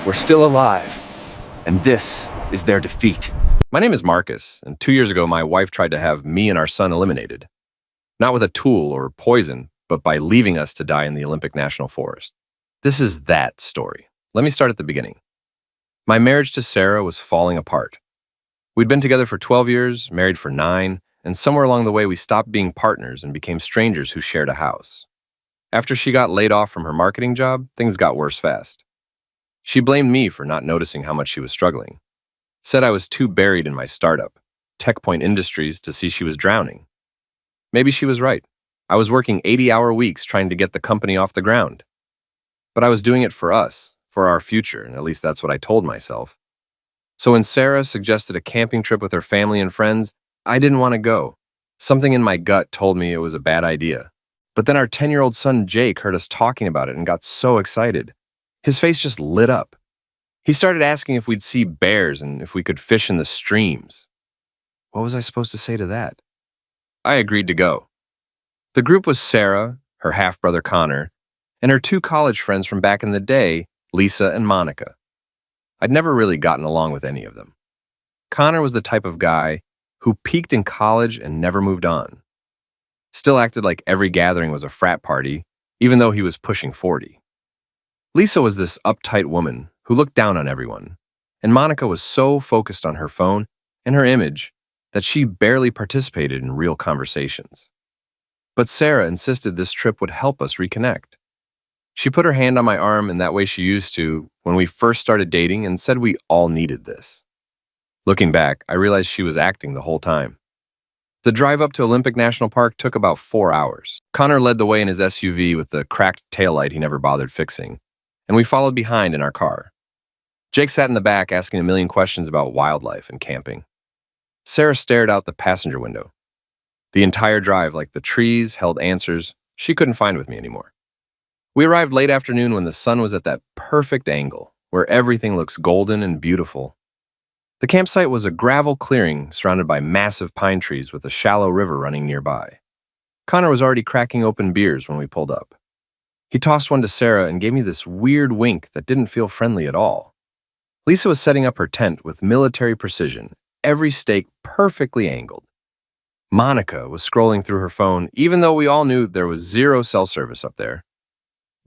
We're still alive, and this is their defeat. My name is Marcus, and 2 years ago, my wife tried to have me and our son eliminated. Not with a tool or poison, but by leaving us to die in the Olympic National Forest. This is that story. Let me start at the beginning. My marriage to Sarah was falling apart. We'd been together for 12 years, married for 9, and somewhere along the way, we stopped being partners and became strangers who shared a house. After she got laid off from her marketing job, things got worse fast. She blamed me for not noticing how much she was struggling. Said I was too buried in my startup, TechPoint Industries, to see she was drowning. Maybe she was right. I was working 80-hour weeks trying to get the company off the ground. But I was doing it for us, for our future, and at least that's what I told myself. So when Sarah suggested a camping trip with her family and friends, I didn't want to go. Something in my gut told me it was a bad idea. But then our 10-year-old son Jake heard us talking about it and got so excited. His face just lit up. He started asking if we'd see bears and if we could fish in the streams. What was I supposed to say to that? I agreed to go. The group was Sarah, her half-brother Connor, and her 2 college friends from back in the day, Lisa and Monica. I'd never really gotten along with any of them. Connor was the type of guy who peaked in college and never moved on. Still acted like every gathering was a frat party, even though he was pushing 40. Lisa was this uptight woman who looked down on everyone, and Monica was so focused on her phone and her image that she barely participated in real conversations. But Sarah insisted this trip would help us reconnect. She put her hand on my arm in that way she used to when we first started dating and said we all needed this. Looking back, I realized she was acting the whole time. The drive up to Olympic National Park took about 4 hours. Connor led the way in his SUV with the cracked taillight he never bothered fixing, and we followed behind in our car. Jake sat in the back asking a million questions about wildlife and camping. Sarah stared out the passenger window. The entire drive, like the trees, held answers she couldn't find with me anymore. We arrived late afternoon when the sun was at that perfect angle, where everything looks golden and beautiful. The campsite was a gravel clearing surrounded by massive pine trees with a shallow river running nearby. Connor was already cracking open beers when we pulled up. He tossed one to Sarah and gave me this weird wink that didn't feel friendly at all. Lisa was setting up her tent with military precision, every stake perfectly angled. Monica was scrolling through her phone, even though we all knew there was 0 cell service up there.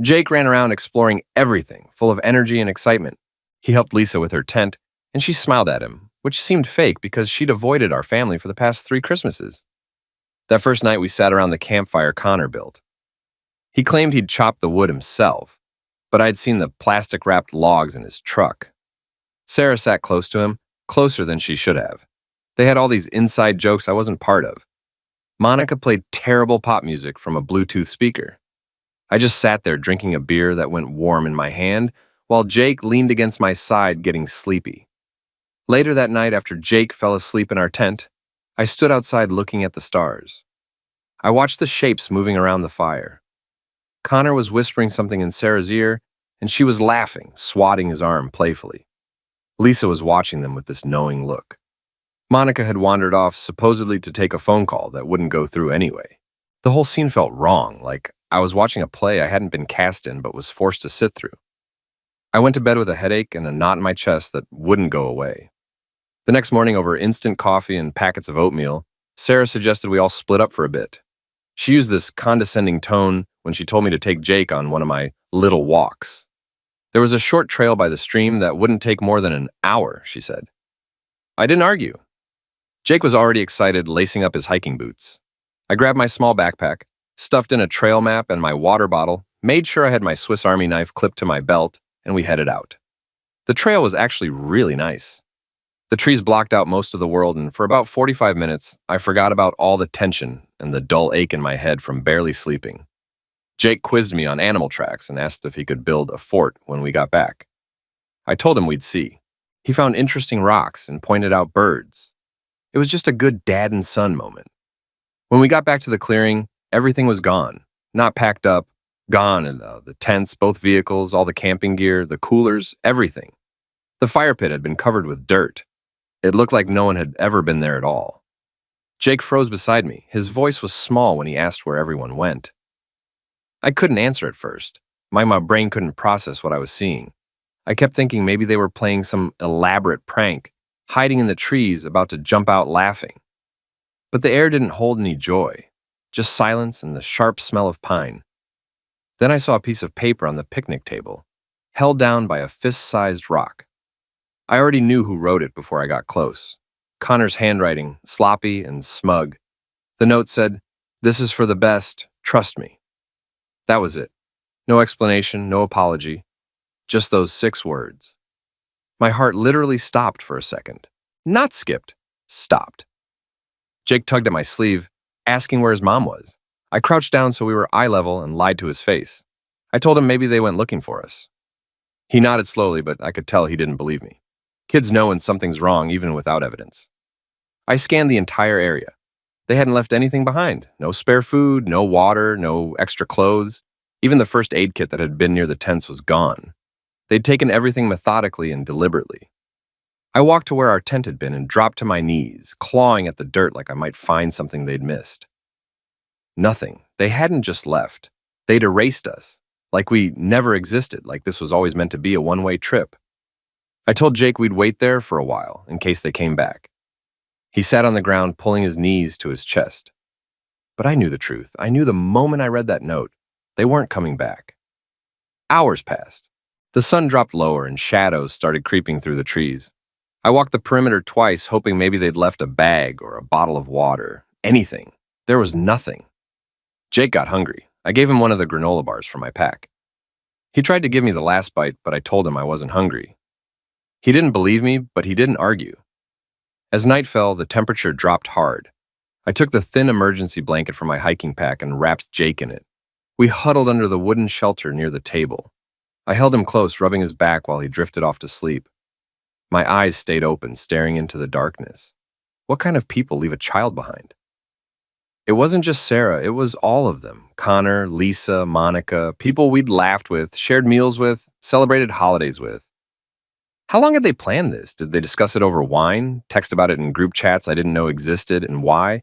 Jake ran around exploring everything, full of energy and excitement. He helped Lisa with her tent, and she smiled at him, which seemed fake because she'd avoided our family for the past 3 Christmases. That first night we sat around the campfire Connor built. He claimed he'd chopped the wood himself, but I'd seen the plastic-wrapped logs in his truck. Sarah sat close to him, closer than she should have. They had all these inside jokes I wasn't part of. Monica played terrible pop music from a Bluetooth speaker. I just sat there drinking a beer that went warm in my hand, while Jake leaned against my side getting sleepy. Later that night, after Jake fell asleep in our tent, I stood outside looking at the stars. I watched the shapes moving around the fire. Connor was whispering something in Sarah's ear, and she was laughing, swatting his arm playfully. Lisa was watching them with this knowing look. Monica had wandered off supposedly to take a phone call that wouldn't go through anyway. The whole scene felt wrong, like I was watching a play I hadn't been cast in but was forced to sit through. I went to bed with a headache and a knot in my chest that wouldn't go away. The next morning, over instant coffee and packets of oatmeal, Sarah suggested we all split up for a bit. She used this condescending tone when she told me to take Jake on one of my little walks. There was a short trail by the stream that wouldn't take more than an hour, she said. I didn't argue. Jake was already excited, lacing up his hiking boots. I grabbed my small backpack, stuffed in a trail map and my water bottle, made sure I had my Swiss Army knife clipped to my belt, and we headed out. The trail was actually really nice. The trees blocked out most of the world, and for about 45 minutes, I forgot about all the tension and the dull ache in my head from barely sleeping. Jake quizzed me on animal tracks and asked if he could build a fort when we got back. I told him we'd see. He found interesting rocks and pointed out birds. It was just a good dad and son moment. When we got back to the clearing, everything was gone, not packed up, gone, and the tents, both vehicles, all the camping gear, the coolers, everything. The fire pit had been covered with dirt. It looked like no one had ever been there at all. Jake froze beside me. His voice was small when he asked where everyone went. I couldn't answer at first. My brain couldn't process what I was seeing. I kept thinking maybe they were playing some elaborate prank, hiding in the trees, about to jump out laughing. But the air didn't hold any joy, just silence and the sharp smell of pine. Then I saw a piece of paper on the picnic table, held down by a fist-sized rock. I already knew who wrote it before I got close. Connor's handwriting, sloppy and smug. The note said, "This is for the best, trust me." That was it. No explanation, no apology, just those 6 words. My heart literally stopped for a second. Not skipped, stopped. Jake tugged at my sleeve, asking where his mom was. I crouched down so we were eye level and lied to his face. I told him maybe they went looking for us. He nodded slowly, but I could tell he didn't believe me. Kids know when something's wrong even without evidence. I scanned the entire area. They hadn't left anything behind. No spare food, no water, no extra clothes. Even the first aid kit that had been near the tents was gone. They'd taken everything methodically and deliberately. I walked to where our tent had been and dropped to my knees, clawing at the dirt like I might find something they'd missed. Nothing. They hadn't just left. They'd erased us, like we never existed, like this was always meant to be a one-way trip. I told Jake we'd wait there for a while, in case they came back. He sat on the ground, pulling his knees to his chest. But I knew the truth. I knew the moment I read that note, they weren't coming back. Hours passed. The sun dropped lower and shadows started creeping through the trees. I walked the perimeter twice, hoping maybe they'd left a bag or a bottle of water. Anything. There was nothing. Jake got hungry. I gave him one of the granola bars from my pack. He tried to give me the last bite, but I told him I wasn't hungry. He didn't believe me, but he didn't argue. As night fell, the temperature dropped hard. I took the thin emergency blanket from my hiking pack and wrapped Jake in it. We huddled under the wooden shelter near the table. I held him close, rubbing his back while he drifted off to sleep. My eyes stayed open, staring into the darkness. What kind of people leave a child behind? It wasn't just Sarah, it was all of them. Connor, Lisa, Monica, people we'd laughed with, shared meals with, celebrated holidays with. How long had they planned this? Did they discuss it over wine, text about it in group chats I didn't know existed, and why?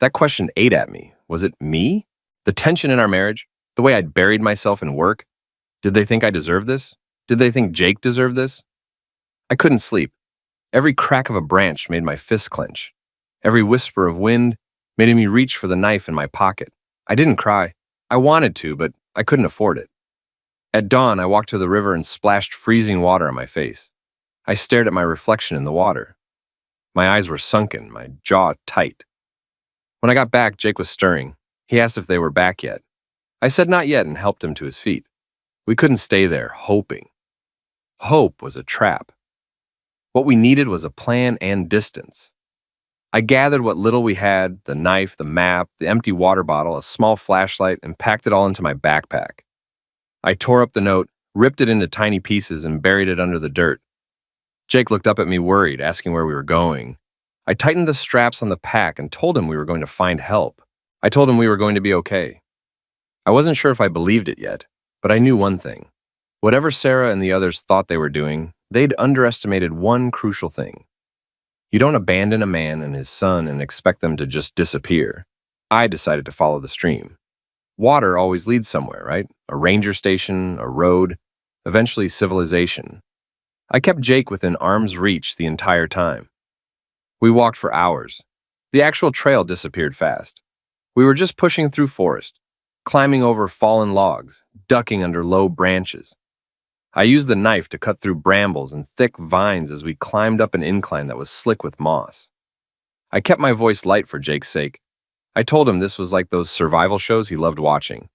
That question ate at me. Was it me? The tension in our marriage? The way I'd buried myself in work? Did they think I deserved this? Did they think Jake deserved this? I couldn't sleep. Every crack of a branch made my fists clench. Every whisper of wind made me reach for the knife in my pocket. I didn't cry. I wanted to, but I couldn't afford it. At dawn, I walked to the river and splashed freezing water on my face. I stared at my reflection in the water. My eyes were sunken, my jaw tight. When I got back, Jake was stirring. He asked if they were back yet. I said not yet and helped him to his feet. We couldn't stay there, hoping. Hope was a trap. What we needed was a plan and distance. I gathered what little we had, the knife, the map, the empty water bottle, a small flashlight, and packed it all into my backpack. I tore up the note, ripped it into tiny pieces, and buried it under the dirt. Jake looked up at me worried, asking where we were going. I tightened the straps on the pack and told him we were going to find help. I told him we were going to be okay. I wasn't sure if I believed it yet, but I knew one thing. Whatever Sarah and the others thought they were doing, they'd underestimated one crucial thing. You don't abandon a man and his son and expect them to just disappear. I decided to follow the stream. Water always leads somewhere, right? A ranger station, a road, eventually civilization. I kept Jake within arm's reach the entire time. We walked for hours. The actual trail disappeared fast. We were just pushing through forest, climbing over fallen logs, ducking under low branches. I used the knife to cut through brambles and thick vines as we climbed up an incline that was slick with moss. I kept my voice light for Jake's sake. I told him this was like those survival shows he loved watching.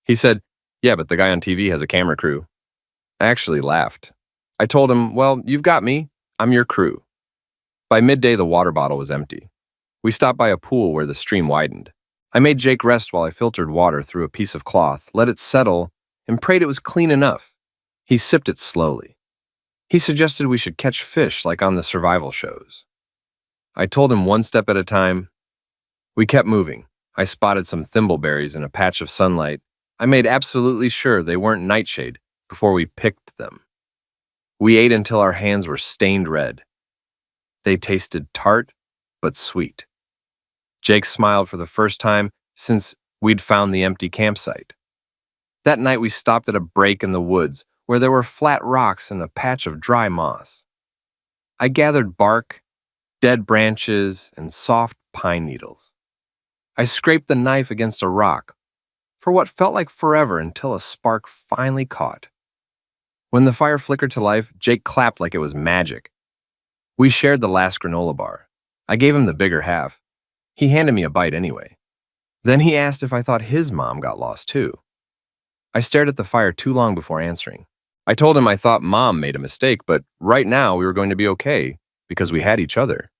He said, "Yeah, but the guy on TV has a camera crew." I actually laughed. I told him, "Well, you've got me. I'm your crew." By midday, the water bottle was empty. We stopped by a pool where the stream widened. I made Jake rest while I filtered water through a piece of cloth, let it settle, and prayed it was clean enough. He sipped it slowly. He suggested we should catch fish like on the survival shows. I told him one step at a time. We kept moving. I spotted some thimbleberries in a patch of sunlight. I made absolutely sure they weren't nightshade before we picked them. We ate until our hands were stained red. They tasted tart, but sweet. Jake smiled for the first time since we'd found the empty campsite. That night we stopped at a break in the woods where there were flat rocks and a patch of dry moss. I gathered bark, dead branches, and soft pine needles. I scraped the knife against a rock for what felt like forever until a spark finally caught. When the fire flickered to life, Jake clapped like it was magic. We shared the last granola bar. I gave him the bigger half. He handed me a bite anyway. Then he asked if I thought his mom got lost too. I stared at the fire too long before answering. I told him I thought Mom made a mistake, but right now we were going to be okay because we had each other.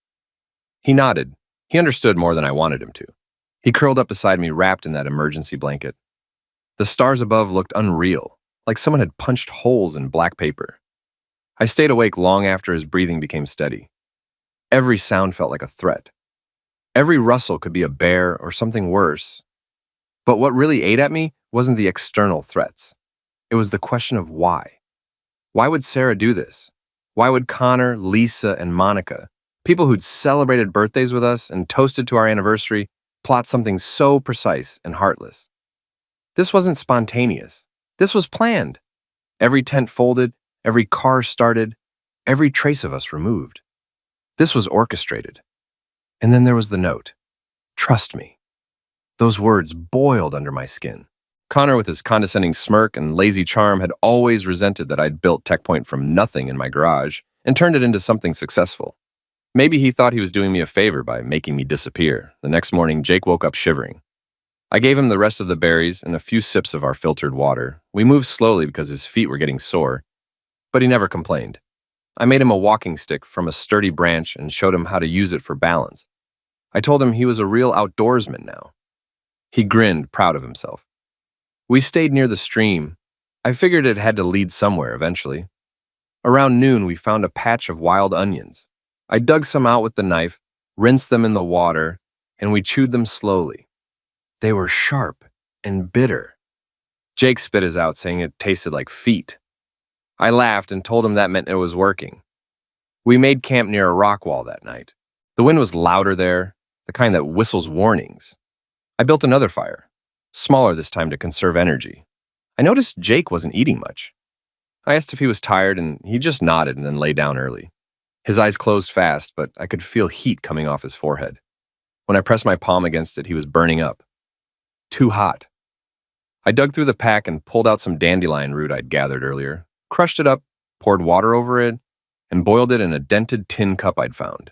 He nodded. He understood more than I wanted him to. He curled up beside me, wrapped in that emergency blanket. The stars above looked unreal, like someone had punched holes in black paper. I stayed awake long after his breathing became steady. Every sound felt like a threat. Every rustle could be a bear or something worse. But what really ate at me wasn't the external threats. It was the question of why. Why would Sarah do this? Why would Connor, Lisa, and Monica, people who'd celebrated birthdays with us and toasted to our anniversary, plot something so precise and heartless? This wasn't spontaneous. This was planned. Every tent folded, every car started, every trace of us removed. This was orchestrated. And then there was the note. Trust me. Those words boiled under my skin. Connor, with his condescending smirk and lazy charm, had always resented that I'd built TechPoint from nothing in my garage and turned it into something successful. Maybe he thought he was doing me a favor by making me disappear. The next morning, Jake woke up shivering. I gave him the rest of the berries and a few sips of our filtered water. We moved slowly because his feet were getting sore, but he never complained. I made him a walking stick from a sturdy branch and showed him how to use it for balance. I told him he was a real outdoorsman now. He grinned, proud of himself. We stayed near the stream. I figured it had to lead somewhere eventually. Around noon, we found a patch of wild onions. I dug some out with the knife, rinsed them in the water, and we chewed them slowly. They were sharp and bitter. Jake spit his out, saying it tasted like feet. I laughed and told him that meant it was working. We made camp near a rock wall that night. The wind was louder there, the kind that whistles warnings. I built another fire, smaller this time to conserve energy. I noticed Jake wasn't eating much. I asked if he was tired, and he just nodded and then lay down early. His eyes closed fast, but I could feel heat coming off his forehead. When I pressed my palm against it, he was burning up. Too hot. I dug through the pack and pulled out some dandelion root I'd gathered earlier, crushed it up, poured water over it, and boiled it in a dented tin cup I'd found.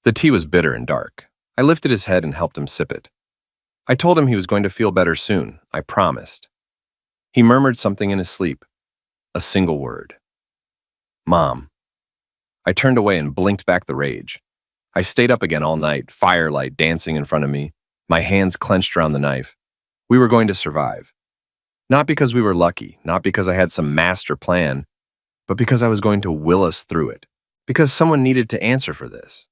The tea was bitter and dark. I lifted his head and helped him sip it. I told him he was going to feel better soon, I promised. He murmured something in his sleep, a single word. Mom. I turned away and blinked back the rage. I stayed up again all night, firelight dancing in front of me, my hands clenched around the knife. We were going to survive. Not because we were lucky, not because I had some master plan, but because I was going to will us through it. Because someone needed to answer for this.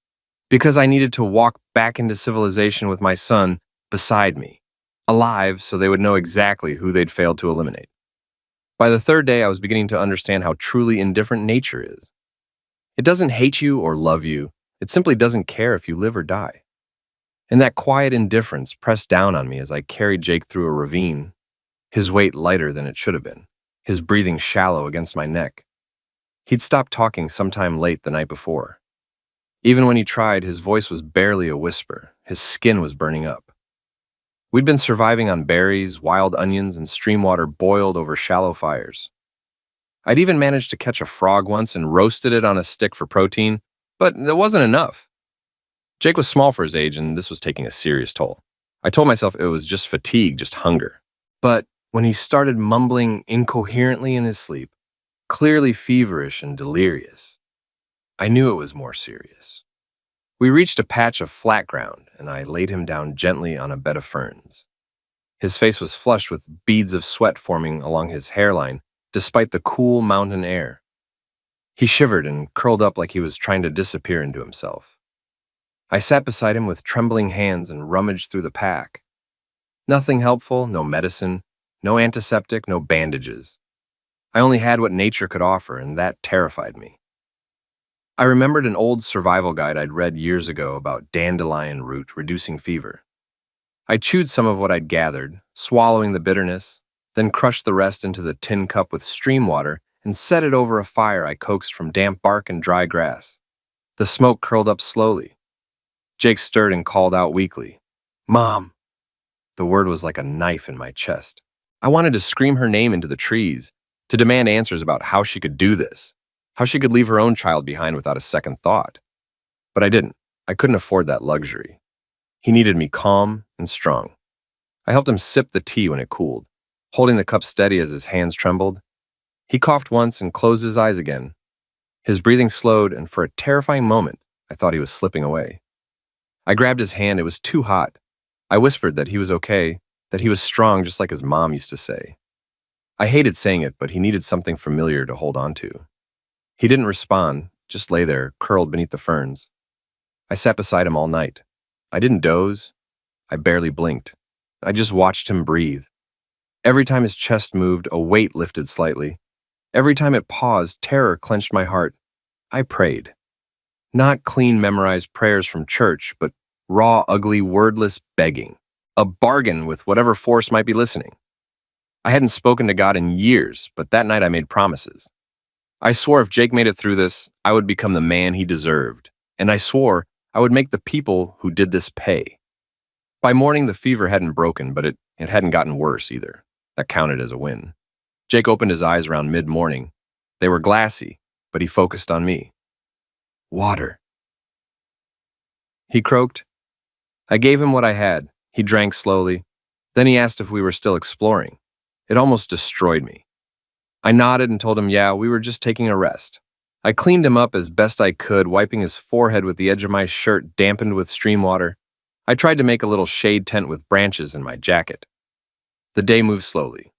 Because I needed to walk back into civilization with my son beside me, alive so they would know exactly who they'd failed to eliminate. By the third day, I was beginning to understand how truly indifferent nature is. It doesn't hate you or love you. It simply doesn't care if you live or die. And that quiet indifference pressed down on me as I carried Jake through a ravine, his weight lighter than it should have been, his breathing shallow against my neck. He'd stopped talking sometime late the night before. Even when he tried, his voice was barely a whisper. His skin was burning up. We'd been surviving on berries, wild onions, and stream water boiled over shallow fires. I'd even managed to catch a frog once and roasted it on a stick for protein, but that wasn't enough. Jake was small for his age, and this was taking a serious toll. I told myself it was just fatigue, just hunger. But when he started mumbling incoherently in his sleep, clearly feverish and delirious, I knew it was more serious. We reached a patch of flat ground, and I laid him down gently on a bed of ferns. His face was flushed with beads of sweat forming along his hairline, despite the cool mountain air. He shivered and curled up like he was trying to disappear into himself. I sat beside him with trembling hands and rummaged through the pack. Nothing helpful, no medicine, no antiseptic, no bandages. I only had what nature could offer, and that terrified me. I remembered an old survival guide I'd read years ago about dandelion root reducing fever. I chewed some of what I'd gathered, swallowing the bitterness, then crushed the rest into the tin cup with stream water and set it over a fire I coaxed from damp bark and dry grass. The smoke curled up slowly. Jake stirred and called out weakly, "Mom!" The word was like a knife in my chest. I wanted to scream her name into the trees, to demand answers about how she could do this, how she could leave her own child behind without a second thought. But I didn't. I couldn't afford that luxury. He needed me calm and strong. I helped him sip the tea when it cooled, holding the cup steady as his hands trembled. He coughed once and closed his eyes again. His breathing slowed, and for a terrifying moment, I thought he was slipping away. I grabbed his hand. It was too hot. I whispered that he was okay, that he was strong just like his mom used to say. I hated saying it, but he needed something familiar to hold on to. He didn't respond, just lay there, curled beneath the ferns. I sat beside him all night. I didn't doze. I barely blinked. I just watched him breathe. Every time his chest moved, a weight lifted slightly. Every time it paused, terror clenched my heart. I prayed. Not clean, memorized prayers from church, but raw, ugly, wordless begging. A bargain with whatever force might be listening. I hadn't spoken to God in years, but that night I made promises. I swore if Jake made it through this, I would become the man he deserved. And I swore I would make the people who did this pay. By morning, the fever hadn't broken, but it hadn't gotten worse either. That counted as a win. Jake opened his eyes around mid-morning. They were glassy, but he focused on me. "Water," he croaked. I gave him what I had. He drank slowly. Then he asked if we were still exploring. It almost destroyed me. I nodded and told him, yeah, we were just taking a rest. I cleaned him up as best I could, wiping his forehead with the edge of my shirt dampened with stream water. I tried to make a little shade tent with branches in my jacket. The day moved slowly.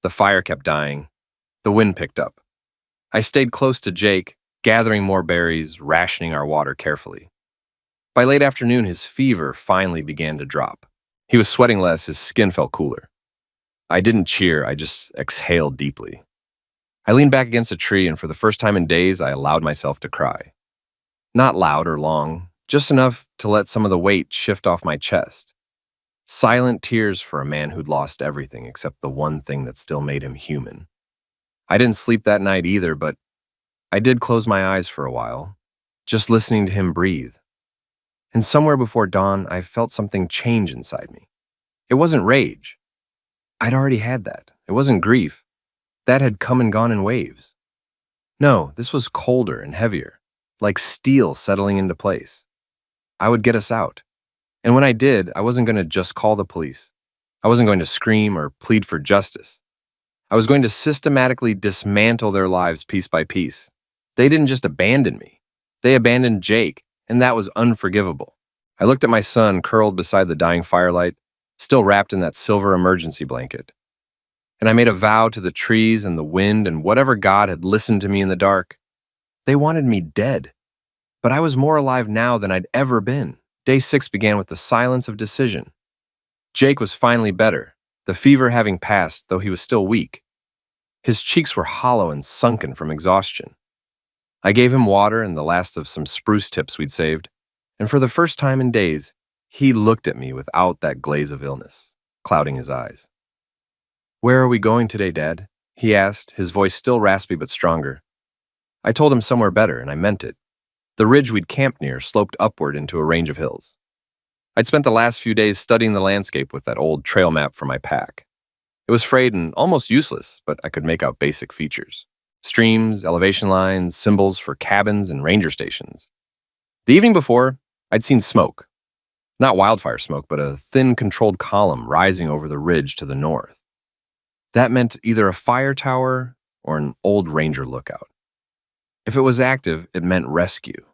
The fire kept dying. The wind picked up. I stayed close to Jake, gathering more berries, rationing our water carefully. By late afternoon, his fever finally began to drop. He was sweating less, his skin felt cooler. I didn't cheer, I just exhaled deeply. I leaned back against a tree, and for the first time in days, I allowed myself to cry. Not loud or long, just enough to let some of the weight shift off my chest. Silent tears for a man who'd lost everything except the one thing that still made him human. I didn't sleep that night either, but I did close my eyes for a while, just listening to him breathe. And somewhere before dawn, I felt something change inside me. It wasn't rage. I'd already had that. It wasn't grief. That had come and gone in waves. No, this was colder and heavier, like steel settling into place. I would get us out. And when I did, I wasn't going to just call the police. I wasn't going to scream or plead for justice. I was going to systematically dismantle their lives piece by piece. They didn't just abandon me. They abandoned Jake, and that was unforgivable. I looked at my son curled beside the dying firelight, still wrapped in that silver emergency blanket. And I made a vow to the trees and the wind and whatever God had listened to me in the dark. They wanted me dead. But I was more alive now than I'd ever been. Day 6 began with the silence of decision. Jake was finally better, the fever having passed, though he was still weak. His cheeks were hollow and sunken from exhaustion. I gave him water and the last of some spruce tips we'd saved, and for the first time in days, he looked at me without that glaze of illness, clouding his eyes. "Where are we going today, Dad?" he asked, his voice still raspy but stronger. I told him somewhere better, and I meant it. The ridge we'd camped near sloped upward into a range of hills. I'd spent the last few days studying the landscape with that old trail map for my pack. It was frayed and almost useless, but I could make out basic features. Streams, elevation lines, symbols for cabins and ranger stations. The evening before, I'd seen smoke. Not wildfire smoke, but a thin controlled column rising over the ridge to the north. That meant either a fire tower or an old ranger lookout. If it was active, it meant rescue.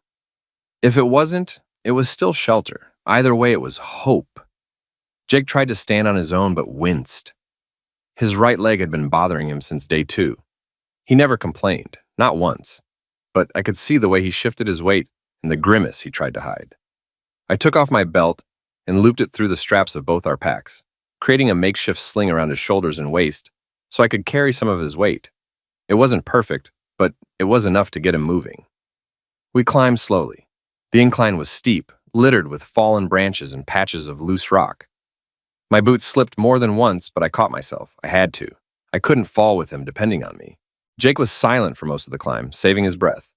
If it wasn't, it was still shelter. Either way, it was hope. Jake tried to stand on his own, but winced. His right leg had been bothering him since day 2. He never complained, not once, but I could see the way he shifted his weight and the grimace he tried to hide. I took off my belt and looped it through the straps of both our packs, creating a makeshift sling around his shoulders and waist so I could carry some of his weight. It wasn't perfect, but it was enough to get him moving. We climbed slowly. The incline was steep, littered with fallen branches and patches of loose rock. My boots slipped more than once, but I caught myself. I had to. I couldn't fall with him depending on me. Jake was silent for most of the climb, saving his breath.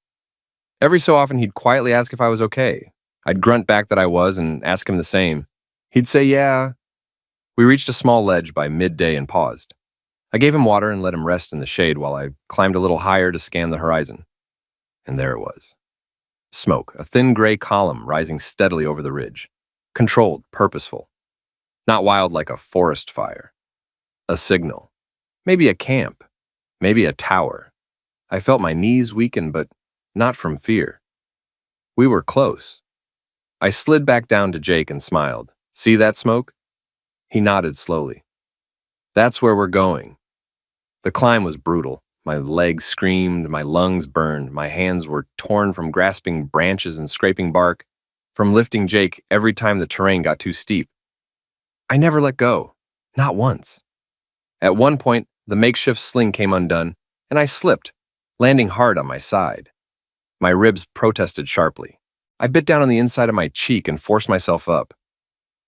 Every so often, he'd quietly ask if I was okay. I'd grunt back that I was and ask him the same. He'd say, yeah. We reached a small ledge by midday and paused. I gave him water and let him rest in the shade while I climbed a little higher to scan the horizon. And there it was. Smoke, a thin gray column rising steadily over the ridge. Controlled, purposeful. Not wild like a forest fire. A signal. Maybe a camp. Maybe a tower. I felt my knees weaken, but not from fear. We were close. I slid back down to Jake and smiled. See that smoke? He nodded slowly. That's where we're going. The climb was brutal. My legs screamed, my lungs burned, my hands were torn from grasping branches and scraping bark, from lifting Jake every time the terrain got too steep. I never let go. Not once. At one point, the makeshift sling came undone, and I slipped, landing hard on my side. My ribs protested sharply. I bit down on the inside of my cheek and forced myself up.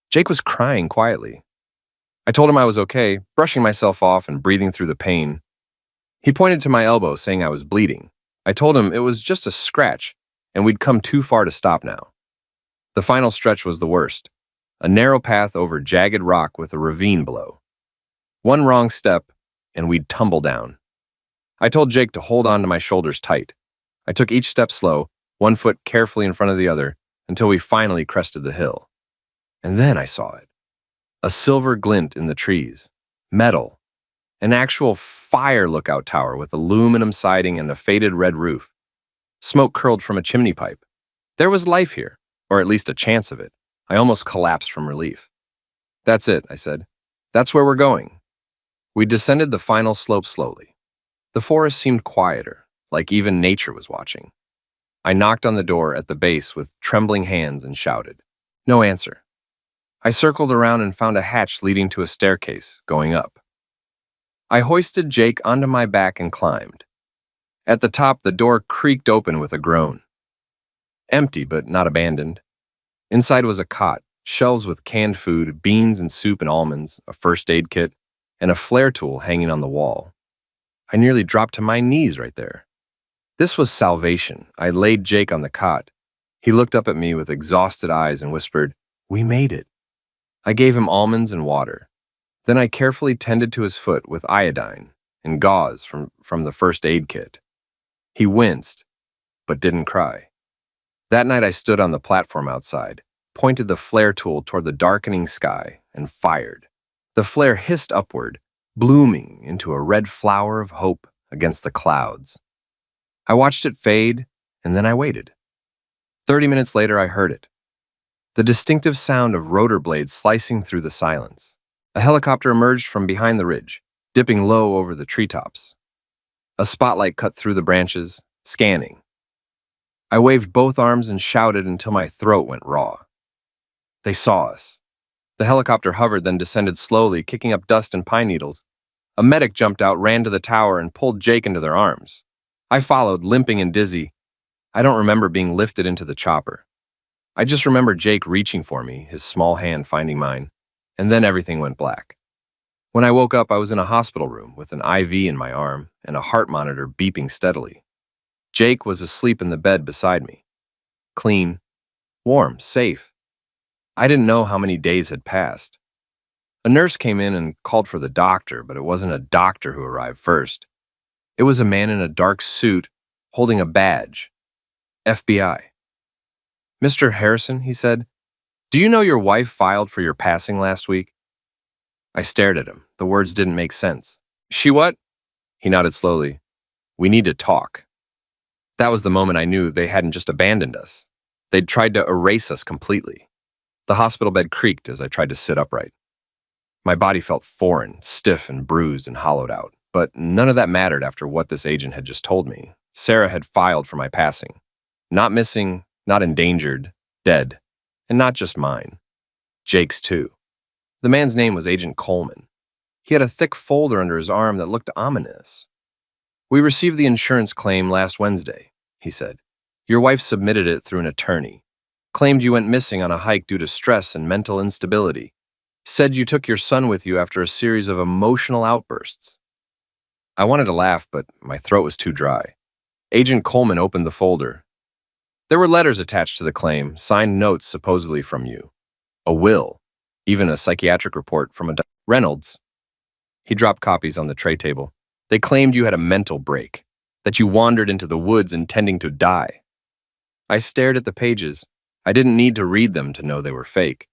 Jake was crying quietly. I told him I was okay, brushing myself off and breathing through the pain. He pointed to my elbow, saying I was bleeding. I told him it was just a scratch, and we'd come too far to stop now. The final stretch was the worst, a narrow path over jagged rock with a ravine below. One wrong step, and we'd tumble down. I told Jake to hold on to my shoulders tight. I took each step slow, one foot carefully in front of the other, until we finally crested the hill. And then I saw it. A silver glint in the trees. Metal. An actual fire lookout tower with aluminum siding and a faded red roof. Smoke curled from a chimney pipe. There was life here, or at least a chance of it. I almost collapsed from relief. That's it, I said. That's where we're going. We descended the final slope slowly. The forest seemed quieter, like even nature was watching. I knocked on the door at the base with trembling hands and shouted. No answer. I circled around and found a hatch leading to a staircase, going up. I hoisted Jake onto my back and climbed. At the top, the door creaked open with a groan. Empty, but not abandoned. Inside was a cot, shelves with canned food, beans and soup and almonds, a first aid kit, and a flare tool hanging on the wall. I nearly dropped to my knees right there. This was salvation. I laid Jake on the cot. He looked up at me with exhausted eyes and whispered, "We made it." I gave him almonds and water. Then I carefully tended to his foot with iodine and gauze from the first aid kit. He winced, but didn't cry. That night I stood on the platform outside, pointed the flare tool toward the darkening sky, and fired. The flare hissed upward, blooming into a red flower of hope against the clouds. I watched it fade, and then I waited. 30 minutes later, I heard it. The distinctive sound of rotor blades slicing through the silence. A helicopter emerged from behind the ridge, dipping low over the treetops. A spotlight cut through the branches, scanning. I waved both arms and shouted until my throat went raw. They saw us. The helicopter hovered, then descended slowly, kicking up dust and pine needles. A medic jumped out, ran to the tower, and pulled Jake into their arms. I followed, limping and dizzy. I don't remember being lifted into the chopper. I just remember Jake reaching for me, his small hand finding mine, and then everything went black. When I woke up, I was in a hospital room with an IV in my arm and a heart monitor beeping steadily. Jake was asleep in the bed beside me. Clean, warm, safe. I didn't know how many days had passed. A nurse came in and called for the doctor, but it wasn't a doctor who arrived first. It was a man in a dark suit holding a badge. FBI. "Mr. Harrison," he said, "do you know your wife filed for your passing last week?" I stared at him. The words didn't make sense. "She what?" He nodded slowly. "We need to talk." That was the moment I knew they hadn't just abandoned us. They'd tried to erase us completely. The hospital bed creaked as I tried to sit upright. My body felt foreign, stiff and bruised and hollowed out. But none of that mattered after what this agent had just told me. Sarah had filed for my passing. Not missing, not endangered, dead. And not just mine. Jake's too. The man's name was Agent Coleman. He had a thick folder under his arm that looked ominous. "We received the insurance claim last Wednesday," he said. "Your wife submitted it through an attorney. Claimed you went missing on a hike due to stress and mental instability. Said you took your son with you after a series of emotional outbursts. I wanted to laugh, but my throat was too dry. Agent Coleman opened the folder. There were letters attached to the claim, signed notes supposedly from you, a will, even a psychiatric report from a Reynolds. He dropped copies on the tray table. They claimed you had a mental break, that you wandered into the woods intending to die. I stared at the pages. I didn't need to read them to know they were fake.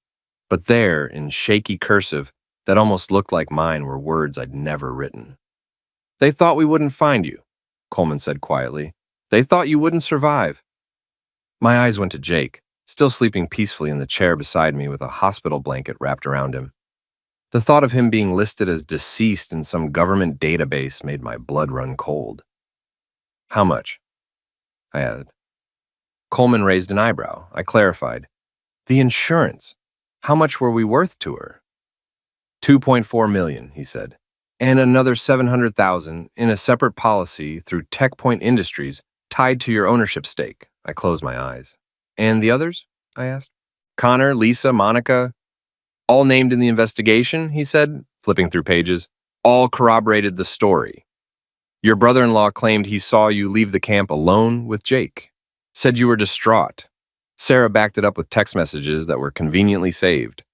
But there, in shaky cursive that almost looked like mine, were words I'd never written. They thought we wouldn't find you, Coleman said quietly. They thought you wouldn't survive. My eyes went to Jake, still sleeping peacefully in the chair beside me with a hospital blanket wrapped around him. The thought of him being listed as deceased in some government database made my blood run cold. How much? I added. Coleman raised an eyebrow. I clarified. The insurance. How much were we worth to her? $2.4 million, he said, and another $700,000 in a separate policy through TechPoint Industries tied to your ownership stake. I closed my eyes. And the others? I asked. Connor, Lisa, Monica, all named in the investigation, he said, flipping through pages. All corroborated the story. Your brother-in-law claimed he saw you leave the camp alone with Jake. Said you were distraught. Sarah backed it up with text messages that were conveniently saved.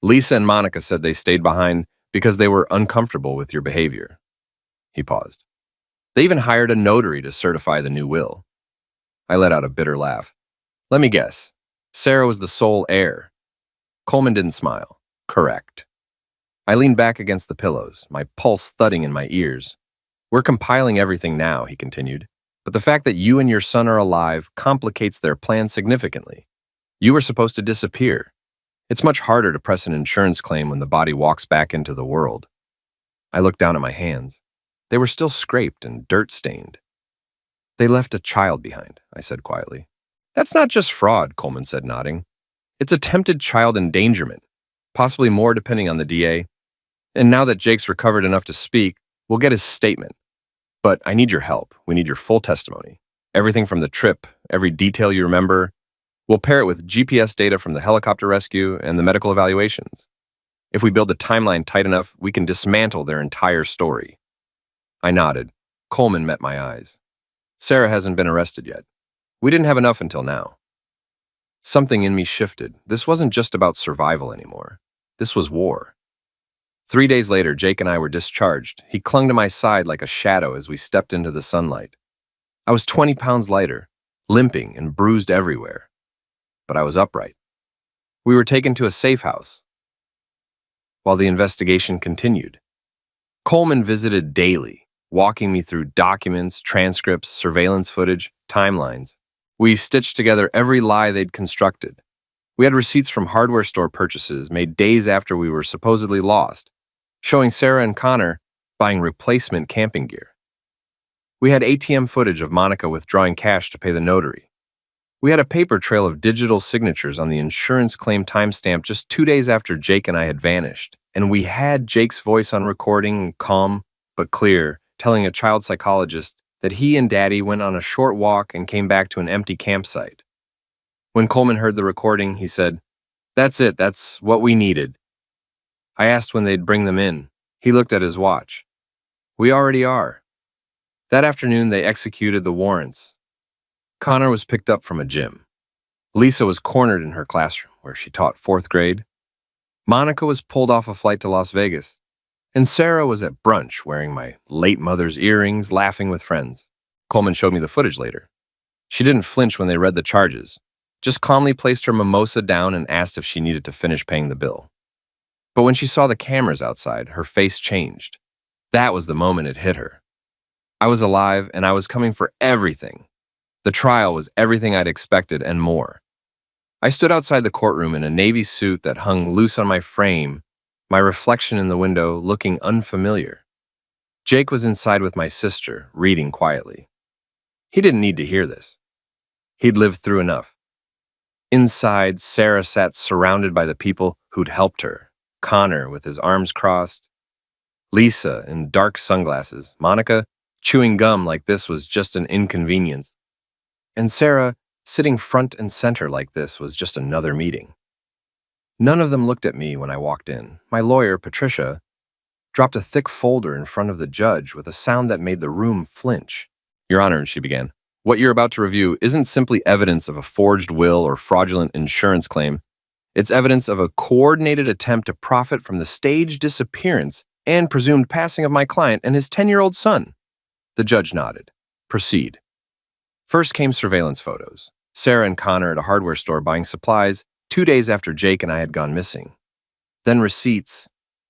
Lisa and Monica said they stayed behind because they were uncomfortable with your behavior. He paused. They even hired a notary to certify the new will. I let out a bitter laugh. Let me guess. Sarah was the sole heir. Coleman didn't smile. Correct. I leaned back against the pillows, my pulse thudding in my ears. We're compiling everything now, he continued. But the fact that you and your son are alive complicates their plan significantly. You were supposed to disappear. It's much harder to press an insurance claim when the body walks back into the world. I looked down at my hands. They were still scraped and dirt-stained. They left a child behind, I said quietly. That's not just fraud, Coleman said, nodding. It's attempted child endangerment, possibly more depending on the DA. And now that Jake's recovered enough to speak, we'll get his statement. But I need your help. We need your full testimony. Everything from the trip, every detail you remember. We'll pair it with GPS data from the helicopter rescue and the medical evaluations. If we build the timeline tight enough, we can dismantle their entire story. I nodded. Coleman met my eyes. Sarah hasn't been arrested yet. We didn't have enough until now. Something in me shifted. This wasn't just about survival anymore. This was war. 3 days later, Jake and I were discharged. He clung to my side like a shadow as we stepped into the sunlight. I was 20 pounds lighter, limping and bruised everywhere. But I was upright. We were taken to a safe house while the investigation continued. Coleman visited daily, walking me through documents, transcripts, surveillance footage, timelines. We stitched together every lie they'd constructed. We had receipts from hardware store purchases made days after we were supposedly lost, showing Sarah and Connor buying replacement camping gear. We had ATM footage of Monica withdrawing cash to pay the notary. We had a paper trail of digital signatures on the insurance claim timestamp just 2 days after Jake and I had vanished, and we had Jake's voice on recording, calm but clear, telling a child psychologist that he and Daddy went on a short walk and came back to an empty campsite. When Coleman heard the recording, he said, "That's it, that's what we needed." I asked when they'd bring them in. He looked at his watch. "We already are." That afternoon, they executed the warrants. Connor was picked up from a gym. Lisa was cornered in her classroom, where she taught 4th grade. Monica was pulled off a flight to Las Vegas. And Sarah was at brunch, wearing my late mother's earrings, laughing with friends. Coleman showed me the footage later. She didn't flinch when they read the charges, just calmly placed her mimosa down and asked if she needed to finish paying the bill. But when she saw the cameras outside, her face changed. That was the moment it hit her. I was alive, and I was coming for everything. The trial was everything I'd expected and more. I stood outside the courtroom in a navy suit that hung loose on my frame, my reflection in the window looking unfamiliar. Jake was inside with my sister, reading quietly. He didn't need to hear this. He'd lived through enough. Inside, Sarah sat surrounded by the people who'd helped her. Connor with his arms crossed. Lisa in dark sunglasses. Monica chewing gum like this was just an inconvenience. And Sarah sitting front and center like this was just another meeting. None of them looked at me when I walked in. My lawyer, Patricia, dropped a thick folder in front of the judge with a sound that made the room flinch. Your Honor, she began, what you're about to review isn't simply evidence of a forged will or fraudulent insurance claim. It's evidence of a coordinated attempt to profit from the staged disappearance and presumed passing of my client and his 10-year-old son. The judge nodded. Proceed. First came surveillance photos. Sarah and Connor at a hardware store buying supplies 2 days after Jake and I had gone missing. Then receipts,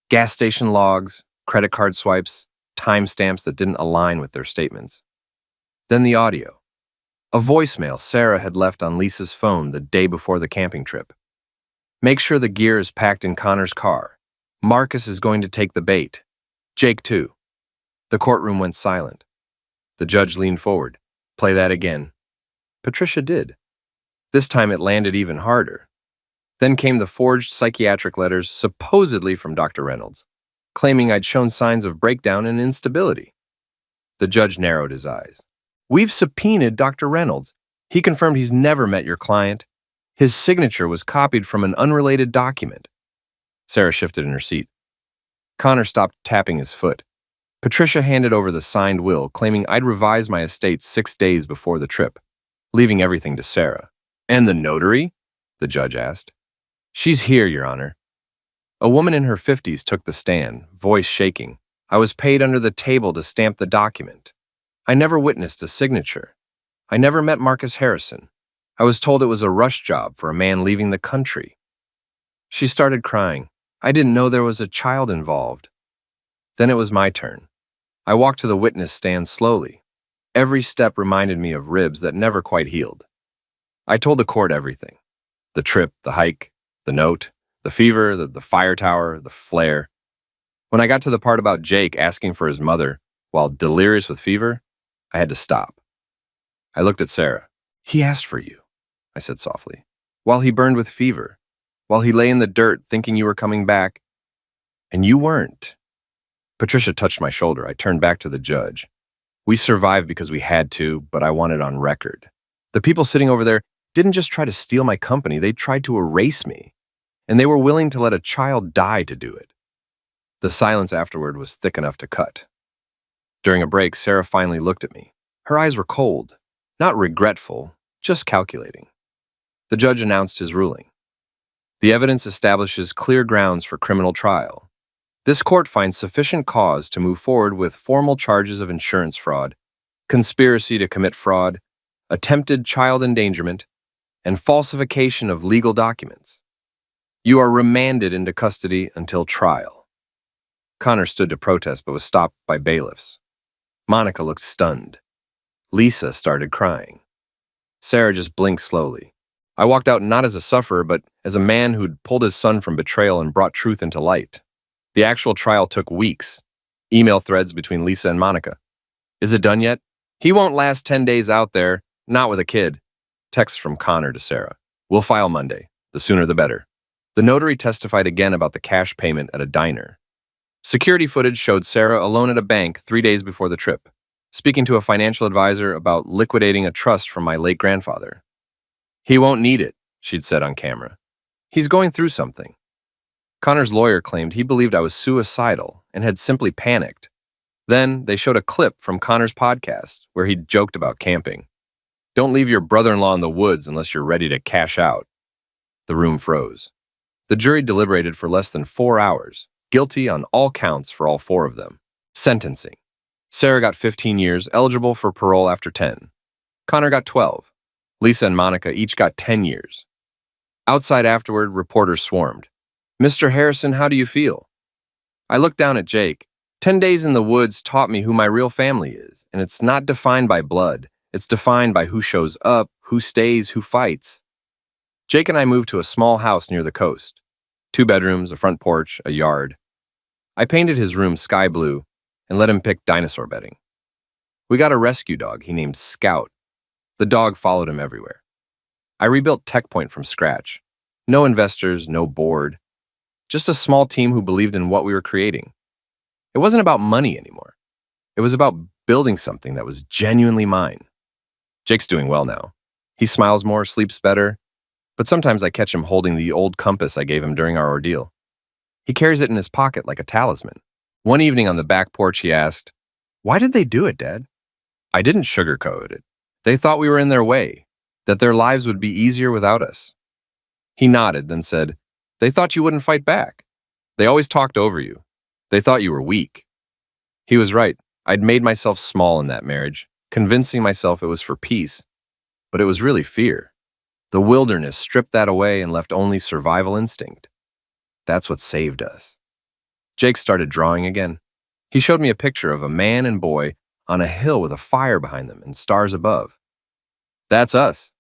gas station logs, credit card swipes, timestamps that didn't align with their statements. Then the audio. A voicemail Sarah had left on Lisa's phone the day before the camping trip. Make sure the gear is packed in Connor's car. Marcus is going to take the bait. Jake too. The courtroom went silent. The judge leaned forward. Play that again. Patricia did. This time it landed even harder. Then came the forged psychiatric letters supposedly from Dr. Reynolds, claiming I'd shown signs of breakdown and instability. The judge narrowed his eyes. We've subpoenaed Dr. Reynolds. He confirmed he's never met your client. His signature was copied from an unrelated document. Sarah shifted in her seat. Connor stopped tapping his foot. Patricia handed over the signed will, claiming I'd revised my estate 6 days before the trip, leaving everything to Sarah. And the notary? The judge asked. She's here, Your Honor. A woman in her 50s took the stand, voice shaking. I was paid under the table to stamp the document. I never witnessed a signature. I never met Marcus Harrison. I was told it was a rush job for a man leaving the country. She started crying. I didn't know there was a child involved. Then it was my turn. I walked to the witness stand slowly. Every step reminded me of ribs that never quite healed. I told the court everything. The trip, the hike, the note, the fever, the fire tower, the flare. When I got to the part about Jake asking for his mother while delirious with fever, I had to stop. I looked at Sarah. He asked for you, I said softly, while he burned with fever, while he lay in the dirt thinking you were coming back, and you weren't. Patricia touched my shoulder. I turned back to the judge. We survived because we had to, but I want it on record. The people sitting over there didn't just try to steal my company, they tried to erase me, and they were willing to let a child die to do it. The silence afterward was thick enough to cut. During a break, Sarah finally looked at me. Her eyes were cold, not regretful, just calculating. The judge announced his ruling. The evidence establishes clear grounds for criminal trial. This court finds sufficient cause to move forward with formal charges of insurance fraud, conspiracy to commit fraud, attempted child endangerment, and falsification of legal documents. You are remanded into custody until trial. Connor stood to protest but was stopped by bailiffs. Monica looked stunned. Lisa started crying. Sarah just blinked slowly. I walked out not as a sufferer, but as a man who'd pulled his son from betrayal and brought truth into light. The actual trial took weeks. Email threads between Lisa and Monica. Is it done yet? He won't last 10 days out there, not with a kid. Text from Connor to Sarah. We'll file Monday. The sooner the better. The notary testified again about the cash payment at a diner. Security footage showed Sarah alone at a bank 3 days before the trip, speaking to a financial advisor about liquidating a trust from my late grandfather. He won't need it, she'd said on camera. He's going through something. Connor's lawyer claimed he believed I was suicidal and had simply panicked. Then they showed a clip from Connor's podcast where he joked about camping. Don't leave your brother-in-law in the woods unless you're ready to cash out. The room froze. The jury deliberated for less than 4 hours, guilty on all counts for all 4 of them. Sentencing. Sarah got 15 years, eligible for parole after 10. Connor got 12. Lisa and Monica each got 10 years. Outside afterward, reporters swarmed. Mr. Harrison, how do you feel? I looked down at Jake. 10 days in the woods taught me who my real family is, and it's not defined by blood. It's defined by who shows up, who stays, who fights. Jake and I moved to a small house near the coast. 2 bedrooms, a front porch, a yard. I painted his room sky blue and let him pick dinosaur bedding. We got a rescue dog he named Scout. The dog followed him everywhere. I rebuilt TechPoint from scratch. No investors, no board. Just a small team who believed in what we were creating. It wasn't about money anymore. It was about building something that was genuinely mine. Jake's doing well now. He smiles more, sleeps better, but sometimes I catch him holding the old compass I gave him during our ordeal. He carries it in his pocket like a talisman. One evening on the back porch, he asked, "Why did they do it, Dad?" I didn't sugarcoat it. They thought we were in their way, that their lives would be easier without us. He nodded, then said, "They thought you wouldn't fight back. They always talked over you. They thought you were weak." He was right. I'd made myself small in that marriage, convincing myself it was for peace, but it was really fear. The wilderness stripped that away and left only survival instinct. That's what saved us. Jake started drawing again. He showed me a picture of a man and boy on a hill with a fire behind them and stars above. "That's us,"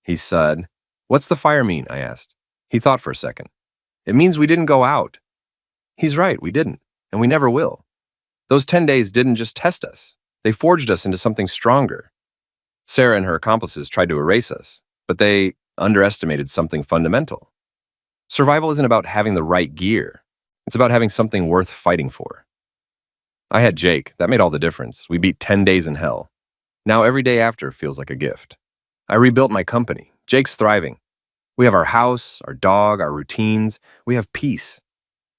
he said. "What's the fire mean?" I asked. He thought for a second. "It means we didn't go out." He's right, we didn't, and we never will. Those 10 days didn't just test us. They forged us into something stronger. Sarah and her accomplices tried to erase us, but they underestimated something fundamental. Survival isn't about having the right gear. It's about having something worth fighting for. I had Jake. That made all the difference. We beat 10 days in hell. Now every day after feels like a gift. I rebuilt my company. Jake's thriving. We have our house, our dog, our routines. We have peace.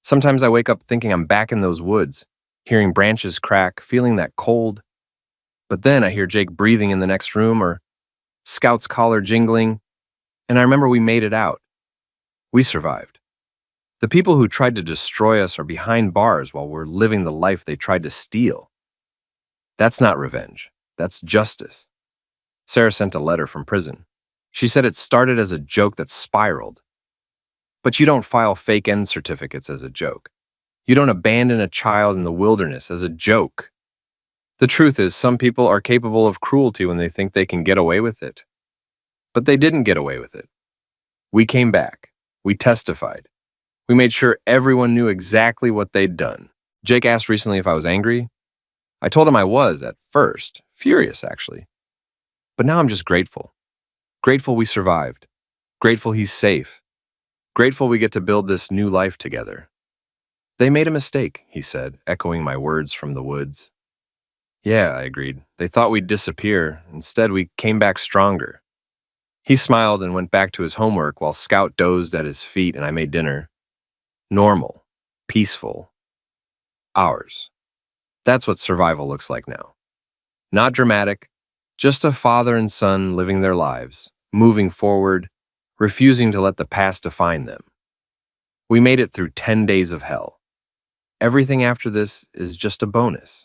Sometimes I wake up thinking I'm back in those woods, hearing branches crack, feeling that cold. But then I hear Jake breathing in the next room or Scout's collar jingling, and I remember we made it out. We survived. The people who tried to destroy us are behind bars while we're living the life they tried to steal. That's not revenge. That's justice. Sarah sent a letter from prison. She said it started as a joke that spiraled. But you don't file fake end certificates as a joke. You don't abandon a child in the wilderness as a joke. The truth is, some people are capable of cruelty when they think they can get away with it. But they didn't get away with it. We came back. We testified. We made sure everyone knew exactly what they'd done. Jake asked recently if I was angry. I told him I was, at first. Furious, actually. But now I'm just grateful. Grateful we survived. Grateful he's safe. Grateful we get to build this new life together. "They made a mistake," he said, echoing my words from the woods. "Yeah," I agreed. "They thought we'd disappear. Instead, we came back stronger." He smiled and went back to his homework while Scout dozed at his feet and I made dinner. Normal. Peaceful. Ours. That's what survival looks like now. Not dramatic, just a father and son living their lives, moving forward, refusing to let the past define them. We made it through 10 days of hell. Everything after this is just a bonus.